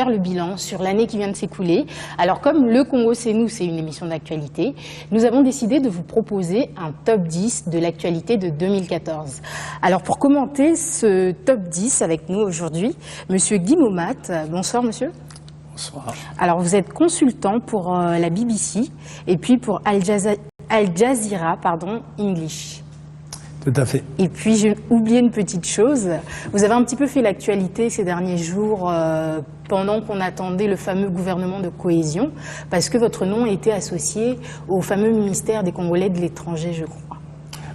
faire le bilan sur l'année qui vient de s'écouler. Alors comme Le Congo c'est nous, c'est une émission d'actualité, nous avons décidé de vous proposer un top 10 de l'actualité de 2014. Alors pour commenter ce top 10 avec nous aujourd'hui, Monsieur Guy Momat. Bonsoir monsieur. Bonsoir. Alors vous êtes consultant pour la BBC et puis pour Al Jazeera, English. Tout à fait. Et puis j'ai oublié une petite chose, vous avez un petit peu fait l'actualité ces derniers jours pendant qu'on attendait le fameux gouvernement de cohésion, parce que votre nom était associé au fameux ministère des Congolais de l'étranger, je crois.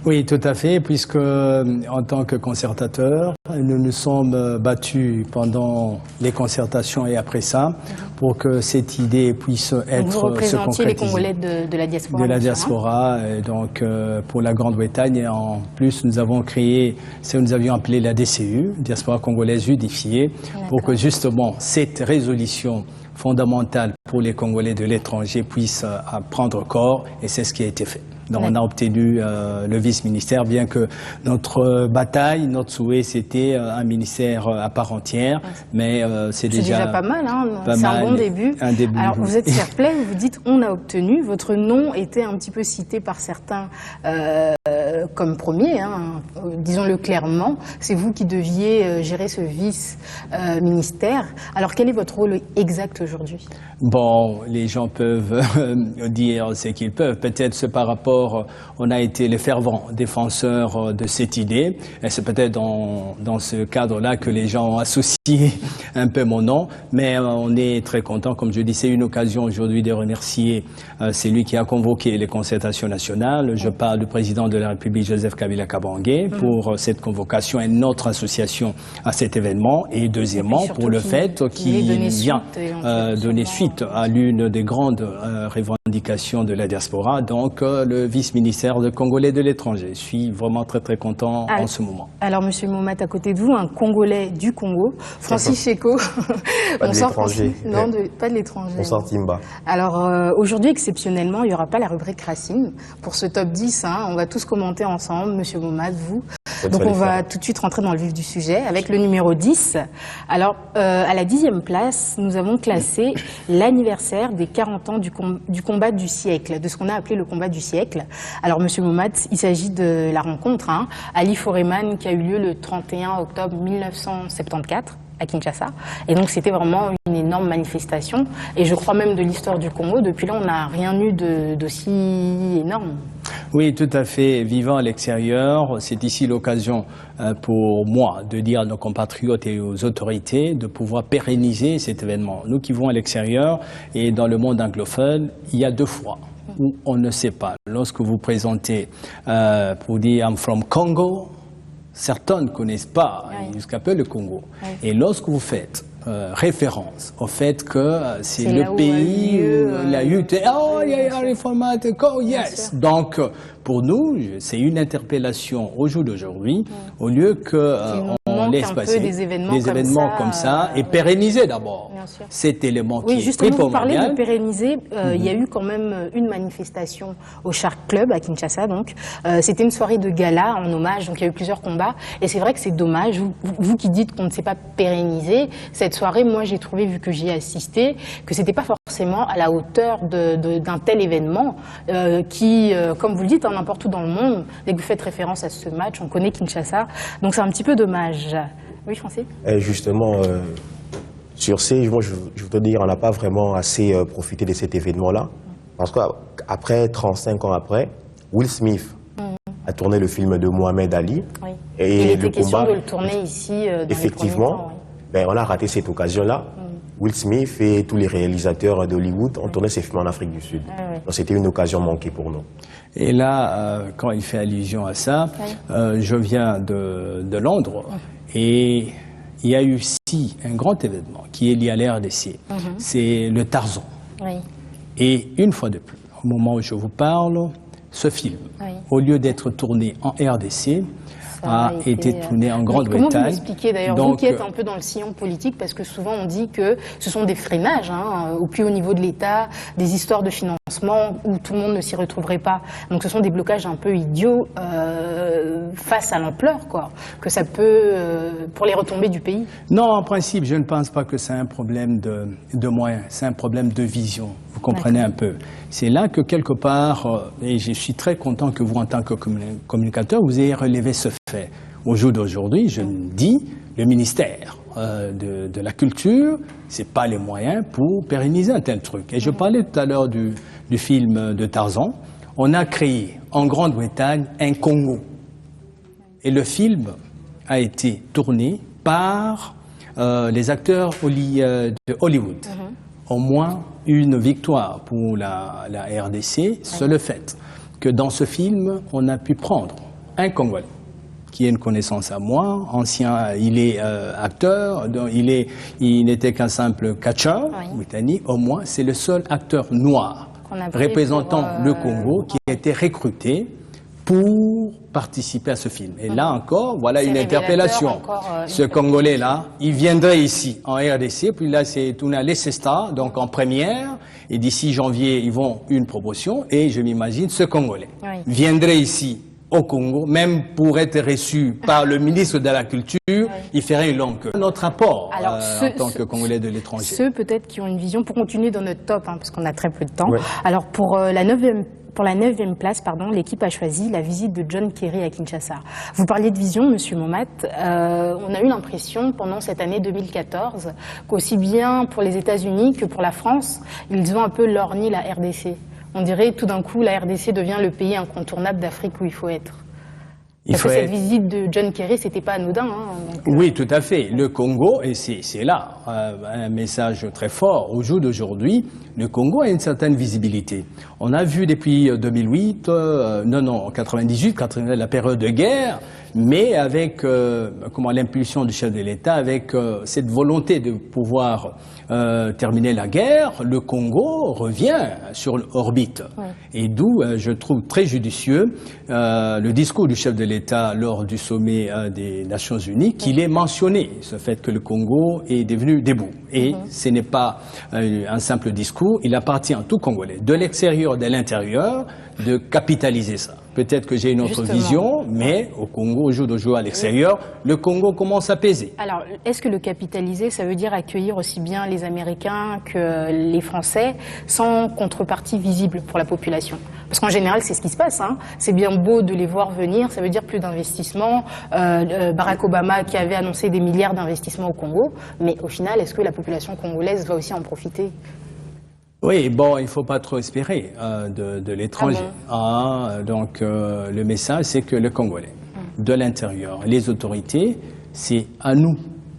Oui, tout à fait, puisque en tant que concertateur, nous nous sommes battus pendant les concertations et après ça, pour que cette idée puisse être vous représentiez les Congolais de la diaspora. De la diaspora, et donc pour la Grande-Bretagne. Et en plus, nous avons créé ce que nous avions appelé la DCU, Diaspora Congolaise Unifiée, pour que justement cette résolution fondamentale pour les Congolais de l'étranger puisse prendre corps, et c'est ce qui a été fait. Donc on a obtenu le vice-ministère, bien que notre bataille, notre souhait, c'était un ministère à part entière, mais c'est déjà pas mal, hein, c'est un bon début. Alors vous êtes fair play, vous dites on a obtenu, votre nom était un petit peu cité par certains comme premier, hein, disons-le clairement, c'est vous qui deviez gérer ce vice-ministère. Alors quel est votre rôle exact aujourd'hui? Bon, les gens peuvent dire ce qu'ils peuvent, peut-être c'est par rapport, on a été les fervents défenseurs de cette idée, et c'est peut-être dans ce cadre-là que les gens ont associé un peu mon nom, mais on est très content, comme je dis, c'est une occasion aujourd'hui de remercier celui qui a convoqué les concertations nationales. Je parle du président de la République, Joseph Kabila Kabange, pour cette convocation et notre association à cet événement, et deuxièmement pour le fait qu'il vient donner suite à l'une des grandes revendications de la diaspora, donc le vice-ministère de Congolais de l'étranger. Je suis vraiment très très content en ce moment. Alors monsieur Momat, à côté de vous, un Congolais du Congo, Francis Cheko. Pas de l'étranger. Non, pas de l'étranger. Bonsoir Timba. Alors aujourd'hui, exceptionnellement, il n'y aura pas la rubrique Racine pour ce top 10. Hein, on va tous commenter ensemble, monsieur Momat, vous. Donc on va tout de suite rentrer dans le vif du sujet avec le numéro 10. Alors à la 10e place, nous avons classé l'anniversaire des 40 ans du combat du siècle, de ce qu'on a appelé le combat du siècle. Alors monsieur Momat, il s'agit de la rencontre Ali Foreman qui a eu lieu le 31 octobre 1974 à Kinshasa. Et donc c'était vraiment une énorme manifestation. Et je crois même de l'histoire du Congo, depuis là on n'a rien eu d'aussi énorme. Oui, tout à fait. Vivant à l'extérieur, c'est ici l'occasion pour moi de dire à nos compatriotes et aux autorités de pouvoir pérenniser cet événement. Nous qui vivons à l'extérieur et dans le monde anglophone, il y a deux fois où on ne sait pas. Lorsque vous présentez pour dire « I'm from Congo », certains ne connaissent pas jusqu'à peu le Congo. Et lorsque vous faites référence au fait que c'est le pays où il y a eu les formats de yes. Donc pour nous, c'est une interpellation au jour d'aujourd'hui, au lieu que on laisse passer des événements comme ça et pérenniser d'abord cet élément qui est justement, primordial. vous parlez de pérenniser, il y a eu quand même une manifestation au Shark Club à Kinshasa, donc c'était une soirée de gala en hommage, donc il y a eu plusieurs combats, et c'est vrai que c'est dommage, vous qui dites qu'on ne sait pas pérenniser, cette soirée, moi j'ai trouvé, vu que j'y ai assisté, que c'était pas forcément à la hauteur d'un tel événement qui, comme vous le dites, n'importe où dans le monde, dès que vous faites référence à ce match, on connaît Kinshasa, donc c'est un petit peu dommage. Oui, Francis? Justement, sur ces, moi je voudrais dire, on n'a pas vraiment assez profité de cet événement-là, parce qu'après, 35 ans après, Will Smith a tourné le film de Mohamed Ali. Oui. Et il était le question combat, de le tourner ici dans effectivement, les premiers temps, ben, on a raté cette occasion-là. Will Smith et tous les réalisateurs d'Hollywood ont tourné ces films en Afrique du Sud. Donc c'était une occasion manquée pour nous. Et là, quand il fait allusion à ça, je viens de Londres et il y a eu ici un grand événement qui est lié à la RDC. C'est le Tarzan. Et une fois de plus, au moment où je vous parle, ce film, au lieu d'être tourné en RDC, a été tourné en Grande-Bretagne. Comment vous l'expliquez d'ailleurs, vous qui êtes un peu dans le sillon politique, parce que souvent on dit que ce sont des freinages au plus haut niveau de l'État, des histoires de financement. où tout le monde ne s'y retrouverait pas. Donc ce sont des blocages un peu idiots face à l'ampleur que ça peut pour les retombées du pays. Non, en principe, je ne pense pas que c'est un problème de moyens, c'est un problème de vision. Vous comprenez un peu. C'est là que quelque part, et je suis très content que vous, en tant que communicateur, vous ayez relevé ce fait. Au jour d'aujourd'hui, je me dis, le ministère de la Culture, c'est pas les moyens pour pérenniser un tel truc. Et je parlais tout à l'heure du film de Tarzan. On a créé en Grande-Bretagne un Congo. Et le film a été tourné par les acteurs de Hollywood. Au moins une victoire pour la RDC, c'est le fait que dans ce film, on a pu prendre un Congolais qui a une connaissance à moi, ancien, il est acteur, donc il n'était qu'un simple catcheur britannique, au moins c'est le seul acteur noir représentant le Congo qui a été recruté pour participer à ce film. Et là encore, voilà une interpellation. Ce Congolais-là, il viendrait ici en RDC, puis là c'est Tuna Leicester, donc en première, et d'ici janvier, ils vont une promotion, et je m'imagine ce Congolais viendrait ici au Congo, même pour être reçu par le ministre de la Culture, il ferait une longue queue. Notre apport en tant que Congolais de l'étranger. Ceux peut-être qui ont une vision, pour continuer dans notre top, parce qu'on a très peu de temps. Alors pour la 9e place, l'équipe a choisi la visite de John Kerry à Kinshasa. Vous parliez de vision, Monsieur Momat. On a eu l'impression, pendant cette année 2014, qu'aussi bien pour les États-Unis que pour la France, ils ont un peu lorgné la RDC. On dirait tout d'un coup la RDC devient le pays incontournable d'Afrique où il faut être. Parce que cette visite de John Kerry, c'était pas anodin. Oui, tout à fait. Le Congo, et c'est là un message très fort. Au jour d'aujourd'hui, le Congo a une certaine visibilité. On a vu depuis 2008, 98, la période de guerre, mais avec l'impulsion du chef de l'État, avec cette volonté de pouvoir terminer la guerre, le Congo revient sur l'orbite. Et d'où je trouve très judicieux le discours du chef de l'État lors du sommet des Nations Unies, qu'il ait mentionné ce fait que le Congo est devenu debout. Et ce n'est pas un simple discours, il appartient à tout Congolais, de l'extérieur, de l'intérieur, de capitaliser ça. Peut-être que j'ai une autre vision, mais au Congo, au jour d'aujourd'hui à l'extérieur, le Congo commence à peser. Alors, est-ce que le capitaliser, ça veut dire accueillir aussi bien les Américains que les Français, sans contrepartie visible pour la population? Parce qu'en général, c'est ce qui se passe. C'est bien beau de les voir venir, ça veut dire plus d'investissement. Barack Obama qui avait annoncé des milliards d'investissements au Congo, mais au final, est-ce que la population congolaise va aussi en profiter? Oui, bon, il ne faut pas trop espérer de l'étranger. Donc, le message, c'est que le Congolais, de l'intérieur, les autorités, c'est à nous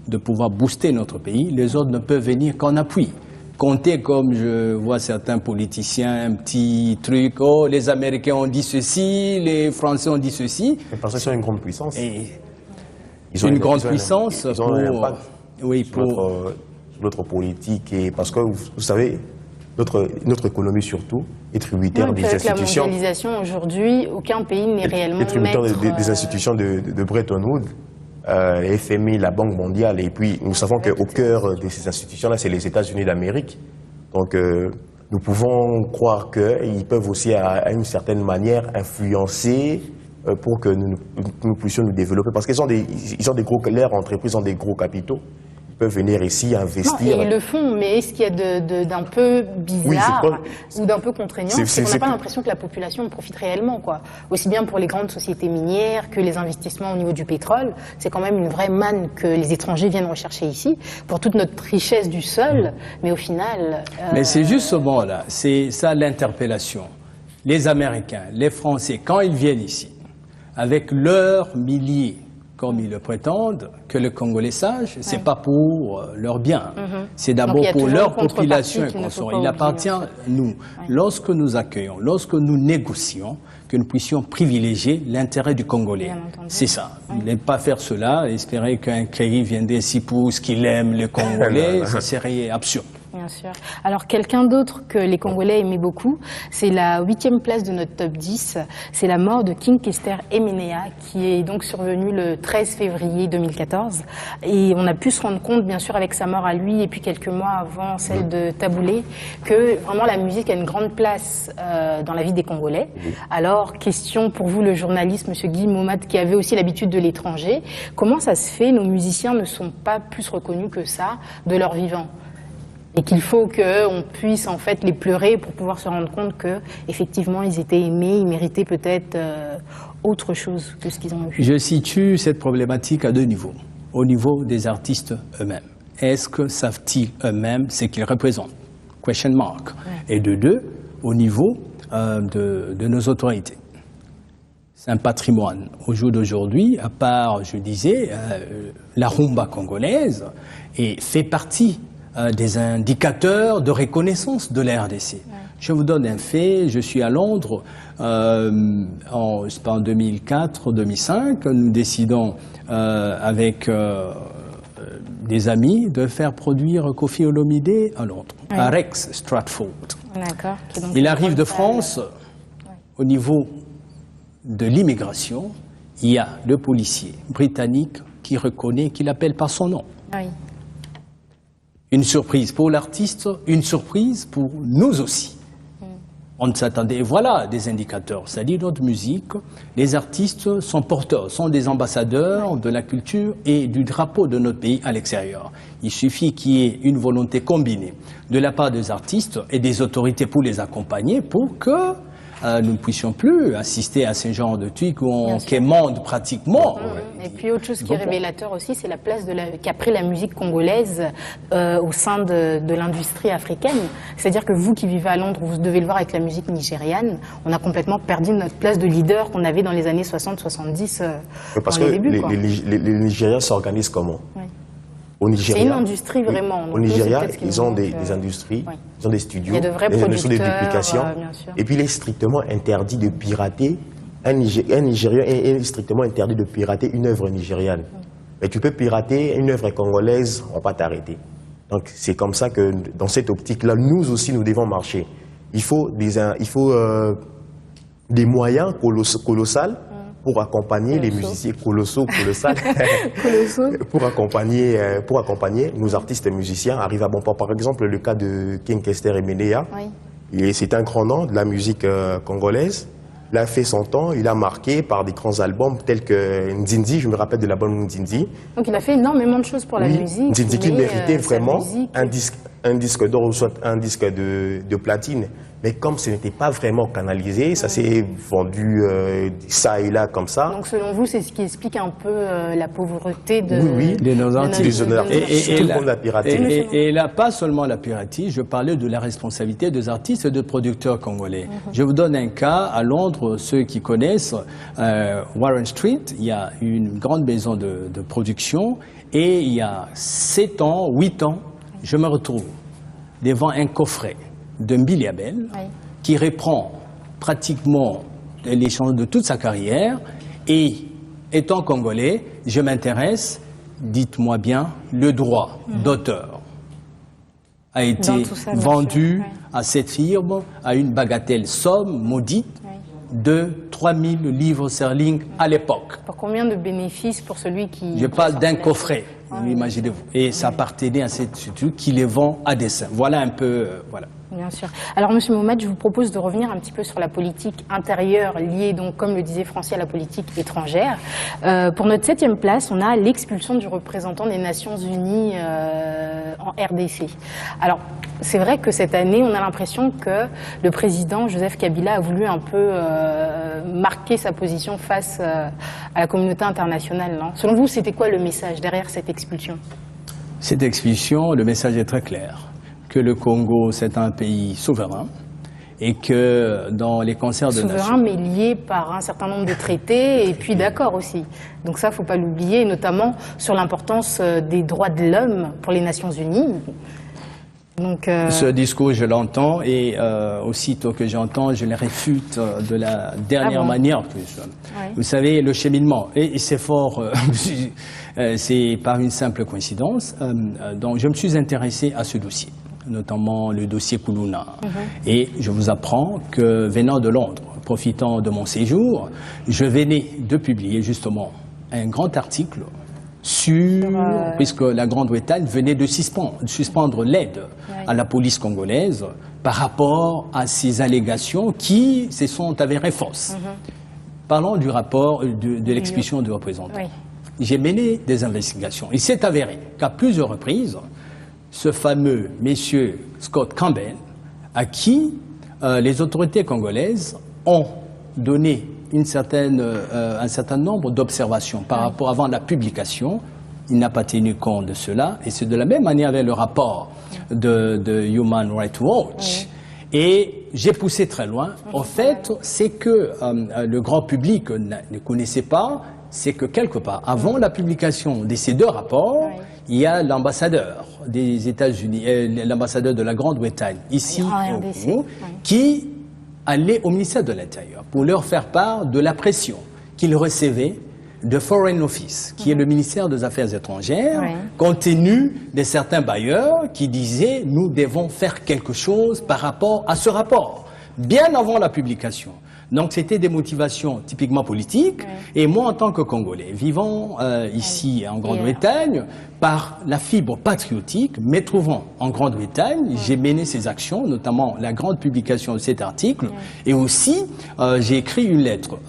de pouvoir booster notre pays. Les autres ne peuvent venir qu'en appui. Compter comme je vois certains politiciens, un petit truc, oh, les Américains ont dit ceci, les Français ont dit ceci. Mais parce qu'ils sont une grande puissance. Ils ont une grande puissance pour notre politique. Et parce que, vous savez, notre économie surtout est tributaire des institutions. Avec la mondialisation aujourd'hui, aucun pays n'est réellement tributaire des institutions de Bretton Woods, FMI, la Banque mondiale, et puis nous savons qu'au cœur de ces institutions-là, c'est les États-Unis d'Amérique. Donc nous pouvons croire qu'ils peuvent aussi, à une certaine manière, influencer pour que nous puissions nous développer. Parce qu'ils ont leurs entreprises ont des gros capitaux. Peuvent venir ici investir. Non, et ils le font, mais est-ce qu'il y a d'un peu bizarre ou d'un peu contraignant? C'est qu'on n'a pas l'impression que la population en profite réellement, Aussi bien pour les grandes sociétés minières que les investissements au niveau du pétrole. C'est quand même une vraie manne que les étrangers viennent rechercher ici, pour toute notre richesse du sol, mais au final... Mais c'est justement là, c'est ça l'interpellation. Les Américains, les Français, quand ils viennent ici, avec leurs milliers, comme ils le prétendent, que le Congolais sache, c'est pas pour leur bien. C'est d'abord pour leur population et consort. Il appartient à nous, lorsque nous accueillons, lorsque nous négocions, que nous puissions privilégier l'intérêt du Congolais. C'est ça. Ne pas faire cela, espérer qu'un Kerry viendrait ici pour ce qu'il aime, les Congolais, ce serait absurde. Bien sûr. Alors, quelqu'un d'autre que les Congolais aimaient beaucoup, c'est la 8e place de notre top 10. C'est la mort de King Kester Emenea, qui est donc survenue le 13 février 2014. Et on a pu se rendre compte, bien sûr, avec sa mort à lui, et puis quelques mois avant celle de Taboulé, que vraiment la musique a une grande place dans la vie des Congolais. Alors, question pour vous, le journaliste, Monsieur Guy Momad, qui avait aussi l'habitude de l'étranger, comment ça se fait, nos musiciens ne sont pas plus reconnus que ça de leur vivant? Et qu'il faut qu'on puisse en fait les pleurer pour pouvoir se rendre compte que effectivement ils étaient aimés, ils méritaient peut-être autre chose que ce qu'ils ont eu. Je situe cette problématique à deux niveaux. Au niveau des artistes eux-mêmes. Est-ce que savent-ils eux-mêmes ce qu'ils représentent? Question mark. Ouais. Et de deux, au niveau de nos autorités. C'est un patrimoine. Au jour d'aujourd'hui, à part, je disais, la rumba congolaise fait partie des indicateurs de reconnaissance de la RDC. Ouais. Je vous donne un fait, je suis à Londres en 2004-2005, nous décidons avec des amis de faire produire Koffi Olomide à Londres, ouais. À Rex Stratford. D'accord. Il arrive de France, ouais. Au niveau de l'immigration, il y a le policier britannique qui reconnaît, qui l'appelle par son nom. Oui. Une surprise pour l'artiste, une surprise pour nous aussi. On s'attendait, voilà des indicateurs, c'est-à-dire notre musique, les artistes sont porteurs, sont des ambassadeurs de la culture et du drapeau de notre pays à l'extérieur. Il suffit qu'il y ait une volonté combinée de la part des artistes et des autorités pour les accompagner pour que nous ne puissions plus assister à ce genre de trucs où on quémande pratiquement. Et puis autre chose qui est révélateur aussi, c'est la place qu'a pris la musique congolaise au sein de l'industrie africaine. C'est-à-dire que vous qui vivez à Londres, vous devez le voir avec la musique nigériane, on a complètement perdu notre place de leader qu'on avait dans les années 60-70 parce dans que les débuts. Les Nigériens s'organisent comment? C'est une industrie vraiment. Au Nigeria, ils ont des industries, oui. Ils ont des studios, des industries de duplication. Et puis il est strictement interdit de pirater, un Nigérien est strictement interdit de pirater une œuvre nigériane. Mais tu peux pirater une œuvre congolaise, on va pas t'arrêter. Donc c'est comme ça que dans cette optique-là, nous aussi nous devons marcher. Il faut des moyens colossaux pour accompagner les musiciens colossaux pour accompagner nos artistes et musiciens arrivent à bon port. Par exemple, le cas de King Kester Emenea, oui. C'est un grand nom de la musique congolaise. Il a fait son temps, il a marqué par des grands albums tels que Nzinzi, je me rappelle de l'album Nzinzi. Donc il a fait énormément de choses pour la musique. Nzinzi qui méritait vraiment un disque d'or ou soit un disque de platine. Mais comme ce n'était pas vraiment canalisé, ça s'est vendu ça et là comme ça. Donc selon vous, c'est ce qui explique un peu la pauvreté de nos artistes. Et là, pas seulement la piraterie, je parlais de la responsabilité des artistes et des producteurs congolais. Je vous donne un cas, à Londres, ceux qui connaissent Warren Street, il y a une grande maison de production et il y a 7 ans, 8 ans, je me retrouve devant un coffret de Mbili Abel, qui reprend pratiquement les chansons de toute sa carrière. Et étant congolais, je m'intéresse, dites-moi bien, le droit d'auteur a été vendu à cette firme à une bagatelle somme maudite de 3000 livres sterling à l'époque. Pour combien de bénéfices pour celui qui... Je parle d'un coffret, imaginez-vous. Et ça appartenait à cette structure qui les vend à dessein. Voilà un peu... voilà. Bien sûr. Alors, Monsieur Momad, je vous propose de revenir un petit peu sur la politique intérieure liée, donc, comme le disait Francis, à la politique étrangère. Pour notre 7e place, on a l'expulsion du représentant des Nations Unies en RDC. Alors, c'est vrai que cette année, on a l'impression que le président Joseph Kabila a voulu un peu marquer sa position face à la communauté internationale, non? Selon vous, c'était quoi le message derrière cette expulsion? Cette expulsion, le message est très clair. Que le Congo, c'est un pays souverain et que dans les concerts de nations... Souverain, mais lié par un certain nombre de traités et puis d'accords aussi. Donc ça, il ne faut pas l'oublier, notamment sur l'importance des droits de l'homme pour les Nations Unies. Donc, Ce discours, je l'entends et aussitôt que j'entends, je le réfute de la dernière manière. Vous savez, le cheminement, et c'est fort, c'est par une simple coïncidence, donc je me suis intéressé à ce dossier. notamment le dossier Koulouna. Et je vous apprends que venant de Londres, profitant de mon séjour, je venais de publier justement un grand article puisque la Grande-Bretagne venait de suspendre l'aide à la police congolaise par rapport à ces allégations qui se sont avérées fausses. Parlons du rapport de l'expulsion du représentant. J'ai mené des investigations. Il s'est avéré qu'à plusieurs reprises, ce fameux monsieur Scott Campbell, à qui les autorités congolaises ont donné un certain nombre d'observations par rapport avant la publication, il n'a pas tenu compte de cela. Et c'est de la même manière avec le rapport de Human Rights Watch. Et j'ai poussé très loin. En fait, c'est que le grand public ne connaissait pas, c'est que quelque part, avant la publication de ces deux rapports, il y a l'ambassadeur des États-Unis, l'ambassadeur de la Grande-Bretagne, ici au Congo, qui allait au ministère de l'Intérieur pour leur faire part de la pression qu'il recevait de Foreign Office, qui est le ministère des Affaires étrangères, compte tenu de certains bailleurs qui disaient « nous devons faire quelque chose par rapport à ce rapport », bien avant la publication. Donc c'était des motivations typiquement politiques. Et moi, en tant que Congolais, vivant ici en Grande-Bretagne, par la fibre patriotique, me trouvant en Grande-Bretagne, j'ai mené ces actions, notamment la grande publication de cet article. Et aussi, j'ai écrit une lettre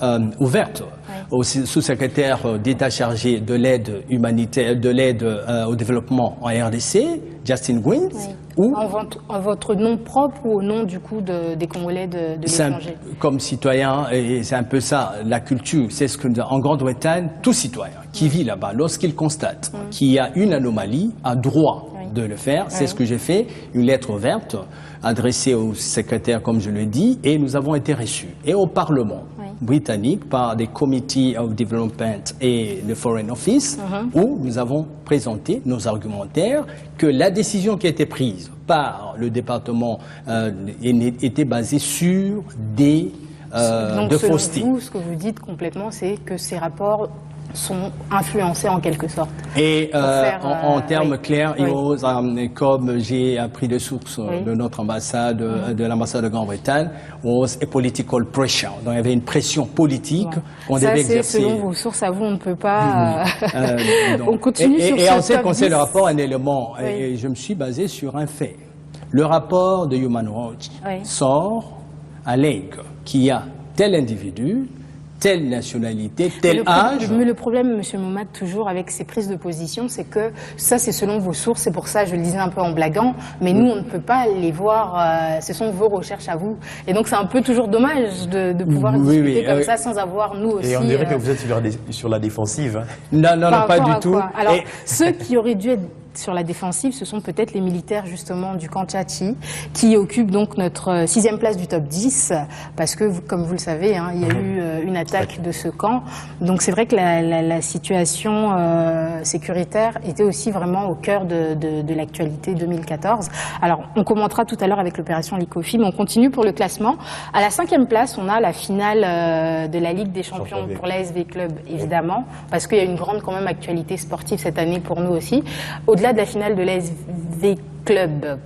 ouverte au sous-secrétaire d'État chargé de l'aide humanitaire, de l'aide au développement en RDC, Justin Gwynth. En votre nom propre ou au nom du coup des Congolais de l'étranger? Comme citoyen, et c'est un peu ça, la culture, c'est ce que en Grande-Bretagne, tout citoyen qui vit là-bas, lorsqu'il constate qu'il y a une anomalie, a droit de le faire. C'est ce que j'ai fait, une lettre ouverte adressée au secrétaire, comme je le dis, et nous avons été reçus. Et au Parlement britannique par des Committee of Development et le Foreign Office, où nous avons présenté nos argumentaires que la décision qui a été prise par le département était basée sur des Donc, selon fausseté. vous, ce que vous dites complètement, c'est que ces rapports sont influencés en quelque sorte. Et en termes clairs, comme j'ai appris de sources de notre ambassade, de l'ambassade de Grande-Bretagne, was a political pressure. Donc il y avait une pression politique qu'on devait exercer. Selon vos sources, à vous, on ne peut pas... on continue sur et ce on sait top qu'on sait 10. le rapport un élément, et je me suis basé sur un fait. Le rapport de Human Rights sort à l'aigle qu'il y a tel individu, telle nationalité, tel âge. Mais le problème, M. Moumad, toujours avec ces prises de position, c'est que ça, c'est selon vos sources, c'est pour ça, je le disais un peu en blaguant, mais nous, on ne peut pas les voir, ce sont vos recherches à vous. Et donc, c'est un peu toujours dommage de pouvoir discuter comme ça sans avoir, nous aussi... Et on dirait que vous êtes sur la défensive. Hein. Non, pas du tout. Alors, ceux qui auraient dû être sur la défensive, ce sont peut-être les militaires justement du camp Tchatchi qui occupent donc notre 6e place du top 10 parce que, comme vous le savez, il y a eu une attaque de ce camp. Donc c'est vrai que la situation sécuritaire était aussi vraiment au cœur de l'actualité 2014. Alors on commentera tout à l'heure avec l'opération Licofi, mais on continue pour le classement. À la 5e place, on a la finale de la Ligue des Champions pour l'ASV Club, évidemment, parce qu'il y a une grande quand même actualité sportive cette année pour nous aussi. Au-delà de la finale de l'ASV Club,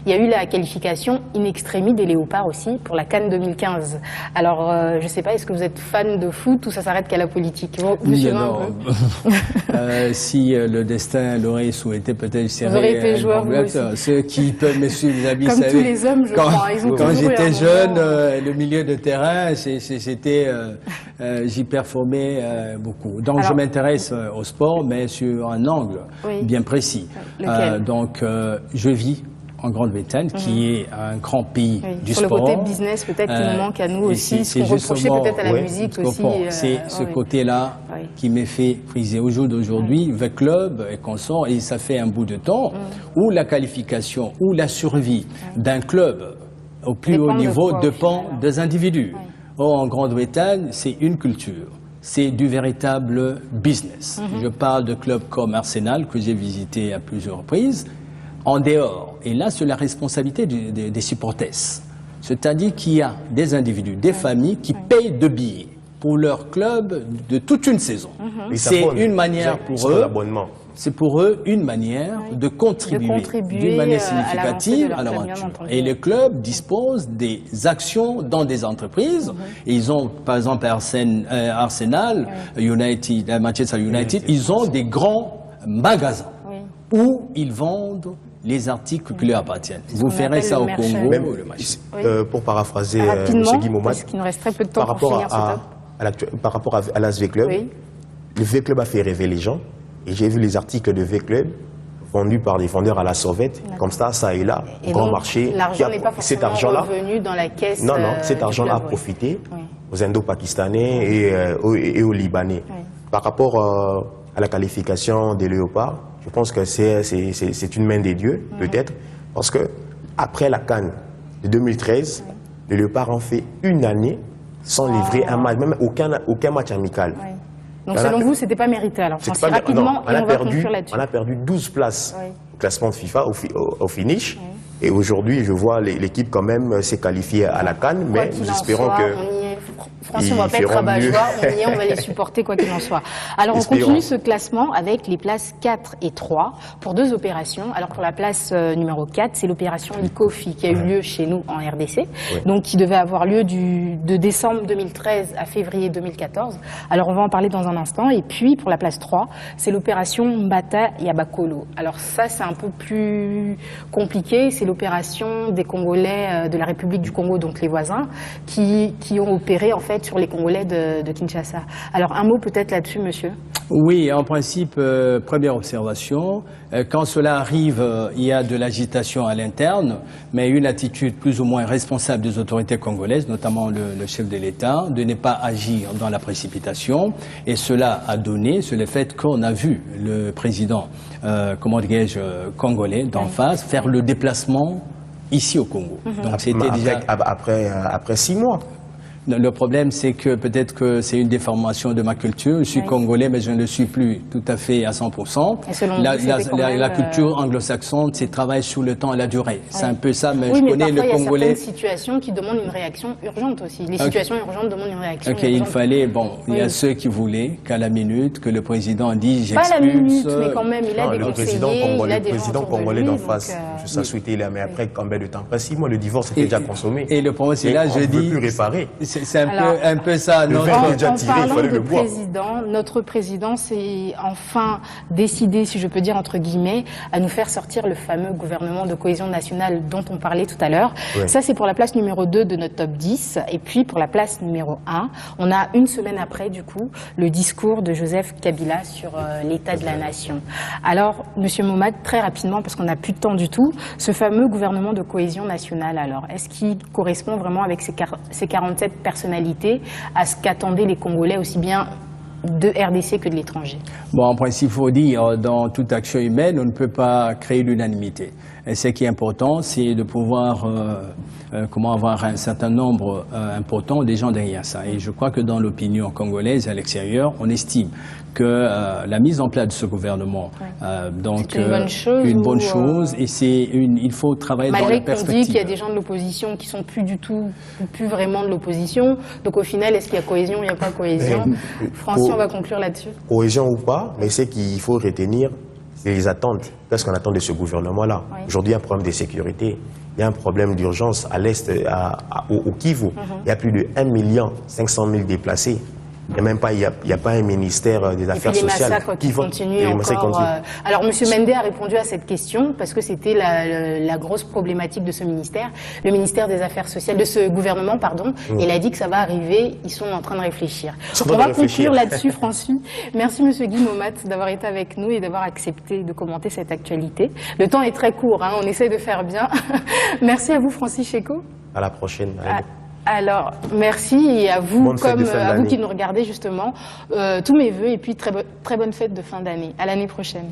il y a eu la qualification in extremis des Léopards aussi pour la CAN 2015. Alors, je ne sais pas, est-ce que vous êtes fan de foot ou ça s'arrête qu'à la politique? Si le destin l'aurait souhaité, peut-être je vous auriez été joueur, vous aussi. Ceux qui peuvent me suivre, les amis, comme tous les hommes, je crois. Quand j'étais jeune, le milieu de terrain, j'y performais beaucoup. Donc, je m'intéresse au sport, mais sur un angle bien précis. Donc, je vis en Grande-Bretagne, qui est un grand pays du sport. Sur le côté business, peut-être qu'il nous manque à nous aussi, ce qu'on reprochait peut-être à la musique aussi. C'est ce côté-là qui m'est fait friser. Au jour d'aujourd'hui, le club et consort, et ça fait un bout de temps, où la qualification, ou la survie d'un club au plus haut niveau dépend des individus. Or, en Grande-Bretagne, c'est une culture. C'est du véritable business. Je parle de clubs comme Arsenal, que j'ai visité à plusieurs reprises, en dehors. Et là, c'est la responsabilité des supporters. C'est-à-dire qu'il y a des individus, des familles qui payent de billets pour leur club de toute une saison. C'est une manière pour eux c'est pour eux une manière de contribuer d'une manière significative à l'aventure. Et les clubs disposent des actions dans des entreprises. Et ils ont, par exemple, Arsenal, United, Manchester United, ils ont des grands magasins où ils vendent les articles qui leur appartiennent. Vous ferez ça au Congo. Même, pour paraphraser M. Guy Momat, parce qu'il nous reste très peu de temps pour finir ce top. Par rapport à l'AS V-Club, le V-Club a fait rêver les gens. Et j'ai vu les articles de V-Club vendus par des vendeurs à la sauvette, comme ça et là, au grand marché. L'argent n'est pas forcément revenu dans la caisse. Non, cet argent-là a profité aux Indo-Pakistanais et aux Libanais. Par rapport à la qualification des Léopards, je pense que c'est une main des dieux, peut-être, parce que après la CAN de 2013, les Léopards ont fait une année sans livrer un match, même aucun match amical. Donc selon vous, c'était pas mérité alors, Francis, rapidement, on a perdu 12 places au classement de FIFA au finish. Et aujourd'hui, je vois l'équipe quand même s'est qualifiée à la CAN, mais nous espérons que... Francis, on va pas être rabat-joie, on va les supporter quoi qu'il en soit. Alors on continue ce classement avec les places 4 et 3 pour 2 opérations. Alors pour la place numéro 4, c'est l'opération Likofi qui a eu lieu chez nous en RDC, donc qui devait avoir lieu de décembre 2013 à février 2014. Alors on va en parler dans un instant. Et puis pour la place 3, c'est l'opération Mbata Yabakolo. Alors ça c'est un peu plus compliqué, c'est l'opération des Congolais de la République du Congo, donc les voisins, qui ont opéré en fait sur les Congolais de Kinshasa. Alors un mot peut-être là-dessus, monsieur? Oui, en principe, première observation, quand cela arrive, il y a de l'agitation à l'interne, mais une attitude plus ou moins responsable des autorités congolaises, notamment le chef de l'État, de ne pas agir dans la précipitation. Et cela a donné, c'est le fait qu'on a vu le président, comment dirais-je, congolais d'en face, faire le déplacement ici au Congo. Donc c'était déjà... Après 6 mois. Le problème, c'est que peut-être que c'est une déformation de ma culture. Je suis congolais, mais je ne le suis plus tout à fait à 100%. La culture anglo-saxonne, c'est travail sur le temps et la durée. C'est un peu ça, mais je connais le congolais. Il y a certaines situations qui demandent une réaction urgente aussi. Les situations urgentes demandent une réaction urgente. Il fallait, il y a ceux qui voulaient qu'à la minute, que le président dise j'expulse. Pas à la minute, mais quand même, il a des conseillers, il a des gens Le président congolais d'en face, je sais souhaiter, mais après combien de temps? Après 6 mois, le divorce était déjà consommé. Et le problème, c'est là, je dis... On ne peut plus réparer. C'est un peu ça. Notre président s'est enfin décidé, si je peux dire entre guillemets, à nous faire sortir le fameux gouvernement de cohésion nationale dont on parlait tout à l'heure. Ça, c'est pour la place numéro 2 de notre top 10. Et puis, pour la place numéro 1, on a une semaine après, du coup, le discours de Joseph Kabila sur l'état de la nation. Alors, monsieur Momat, très rapidement, parce qu'on n'a plus de temps du tout, ce fameux gouvernement de cohésion nationale, alors, est-ce qu'il correspond vraiment avec ces 47 personnalités à ce qu'attendaient les Congolais aussi bien de RDC que de l'étranger? Bon, en principe, il faut dire, dans toute action humaine, on ne peut pas créer l'unanimité. Et ce qui est important, c'est de pouvoir avoir un certain nombre important des gens derrière ça. Et je crois que dans l'opinion congolaise à l'extérieur, on estime que la mise en place de ce gouvernement, donc une bonne chose, et il faut travailler dans la perspective. Malgré qu'on dit qu'il y a des gens de l'opposition qui sont plus vraiment de l'opposition. Donc au final, est-ce qu'il y a cohésion, il n'y a pas cohésion? Francis, on va conclure là-dessus. Cohésion ou pas, mais c'est qu'il faut retenir les attentes. Qu'est-ce qu'on attend de ce gouvernement-là? Aujourd'hui, il y a un problème de sécurité. Il y a un problème d'urgence à l'est, au Kivu. Il y a plus de 1 500 000 déplacés. Il n'y a pas un ministère des Affaires sociales. Les massacres qui continuent encore. Alors, M. Mende a répondu à cette question parce que c'était la grosse problématique de ce ministère, le ministère des Affaires sociales, de ce gouvernement, pardon. Et il a dit que ça va arriver, ils sont en train de réfléchir. On va conclure là-dessus, Francis. Merci, M. Guy Momat, d'avoir été avec nous et d'avoir accepté de commenter cette actualité. Le temps est très court, hein, on essaie de faire bien. Merci à vous, Francis Cheko. À la prochaine. Alors, merci à vous, à vous qui nous regardez justement, tous mes vœux et puis très bonne fête de fin d'année. À l'année prochaine.